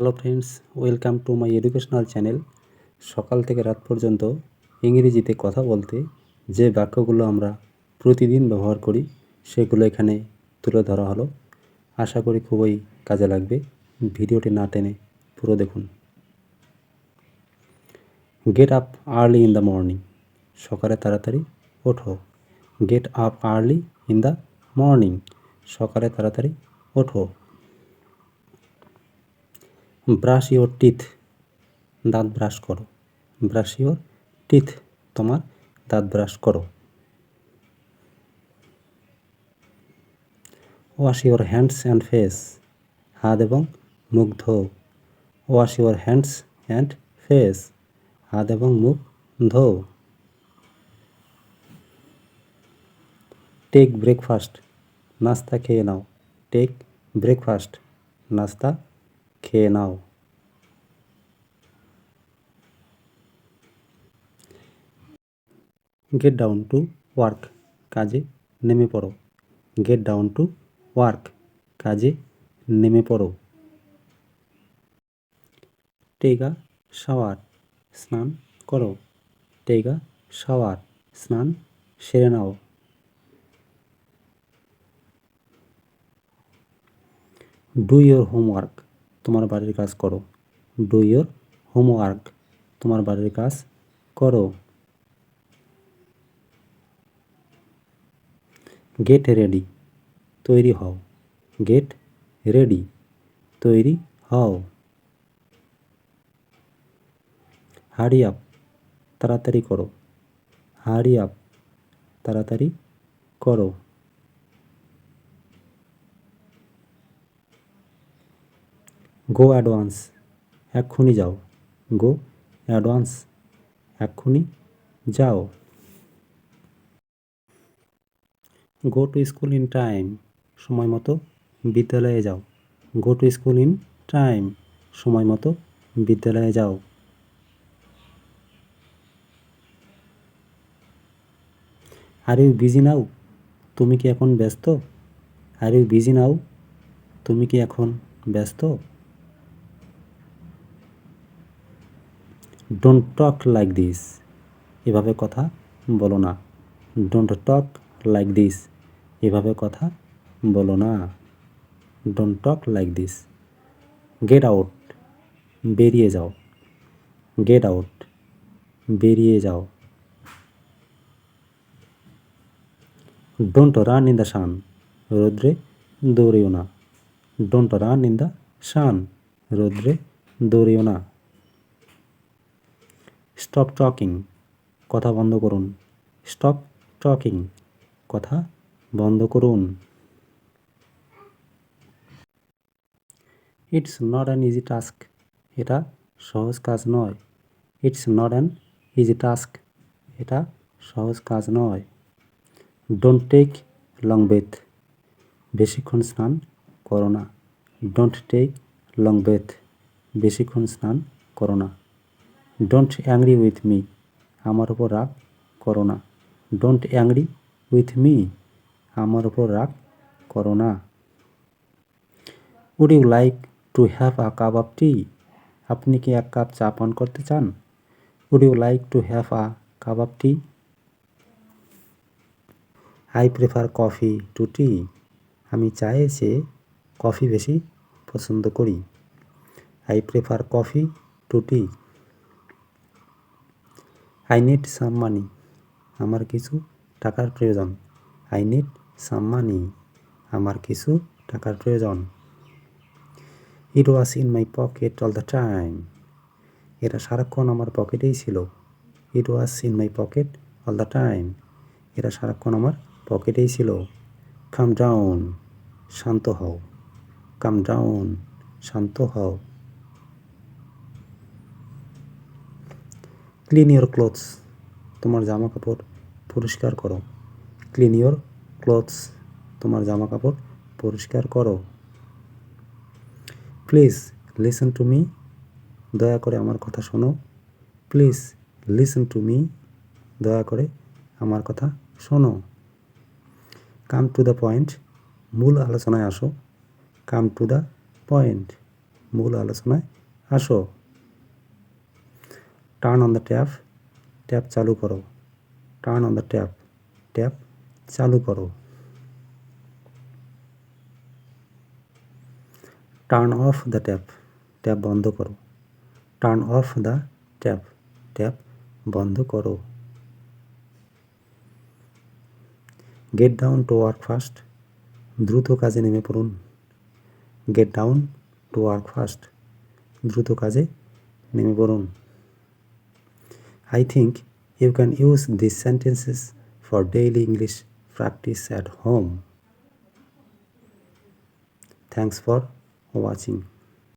Hello friends, welcome to my educational channel. সকাল থেকে রাত পর্যন্ত ইংরেজিতে কথা বলতে যে বাক্যগুলো আমরা প্রতিদিন ব্যবহার করি সেগুলো এখানে তুলে ধরা হলো। আশা করি খুবই কাজে লাগবে। ভিডিওটি না টেনে পুরো দেখুন। Get up early in the morning, সকালে তাড়াতাড়ি ওঠো। Get up early in the morning, সকালে তাড়াতাড়ি ওঠো। ব্রাশ ইওর টিথ, দাঁত ব্রাশ করো। ব্রাশ ইওর টিথ, তোমার দাঁত ব্রাশ করো। Wash your hands and face, হাত এবং মুখ ধো। Wash your hands and face, হাত এবং মুখ ধো। টেক ব্রেকফাস্ট, নাস্তা খেয়ে নাও। টেক ব্রেকফাস্ট, নাস্তা খেয়ে নাও। গেট ডাউন টু ওয়ার্ক, কাজে নেমে পড়ো। গেট ডাউন টু ওয়ার্ক, কাজে নেমে পড়ো। টেক আ শাওয়ার, স্নান করো। টেক আ শাওয়ার, স্নান সেরে নাও। ডু ইয়োর হোমওয়ার্ক, তোমার বাড়ির কাজ করো। ডু ইয়োর হোমওয়ার্ক, তোমার বাড়ির কাজ করো। গেট রেডি, তৈরি হও। গেট রেডি, তৈরি হও। হারি আপ, তাড়াতাড়ি করো। হারি আপ, তাড়াতাড়ি করো। গো অ্যাডভান্স, এক্ষুনি যাও। গো অ্যাডভান্স, এক্ষুনি যাও। Go to school in time, সময় মতো বিদ্যালয়ে যাও। Go to school in time, সময় মতো বিদ্যালয়ে যাও। আর ইউ বিজি নাও, তুমি কি এখন ব্যস্ত? আর ইউ বিজি নাও, তুমি কি এখন ব্যস্ত? ডোন্ট টক লাইক দিস, এভাবে কথা বলো না। ডোন্ট টক লাইক দিস, এভাবে কথা বলো না। Don't talk like this. Get out, বেরিয়ে যাও। গেট আউট, বেরিয়ে যাও। Don't run in the sun, রৌদ্রে দৌড়িও না। Don't run in the sun, রৌদ্রে দৌড়িও না। স্টপ টকিং, কথা বন্ধ করুন। স্টপ টকিং, কথা বন্ধ করুন। It's not an easy task, এটা সহজ কাজ নয়। It's not an easy task, এটা সহজ কাজ নয়। ডোন্ট টেক লং বেথ, বেশিক্ষণ স্নান করো না। ডোন্ট টেক লং বেথ, বেশিক্ষণ স্নান করো না। ডোন্ট অ্যাংরি উইথ মি, আমার ওপর রাগ করো না। ডোন্ট অ্যাংরি উইথ মি, আমার ওপর রাগ করো না। Would you like to have a cup of tea, আপনি কি এক কাপ চা পান করতে চান? Would you like to have a cup of tea? I prefer coffee to tea, আমি চায়ের চেয়ে কফি বেশি পছন্দ করি। I prefer coffee to tea. I need some money, আমার কিছু টাকার প্রয়োজন। আই নিড সাম মানি, আমার কিছু টাকার প্রয়োজন। It was in my pocket all the time, এটা সারাক্ষণ আমার পকেটেই ছিল। It was in my pocket all the time, এটা সারাক্ষণ আমার পকেটেই ছিল। কাম ডাউন, শান্ত হও। কাম ডাউন, শান্ত হও। ক্লিন ইয়োর ক্লোথস, তোমার জামা কাপড় পরিষ্কার করো। ক্লিন ইয়োর ক্লোথস, তোমার জামা কাপড় পরিষ্কার করো। প্লিজ লিসেন টু মি, দয়া করে আমার কথা শোনো। প্লিজ লিসেন টু মি, দয়া করে আমার কথা শোনো। কাম টু দ্য পয়েন্ট, মূল আলোচনায় আসো। কাম টু দ্য পয়েন্ট, মূল আলোচনায় আসো। Turn on the tap, tap চালু করো। Turn on the tap, tap চালু করো। Turn off the tap, tap বন্ধ করো। Turn off the tap, tap বন্ধ করো। Get down to work fast, দ্রুত কাজে নেমে পড়ুন। Get down to work fast, দ্রুত কাজে নেমে পড়ুন। I think you can use these sentences for daily English practice at home. Thanks for watching.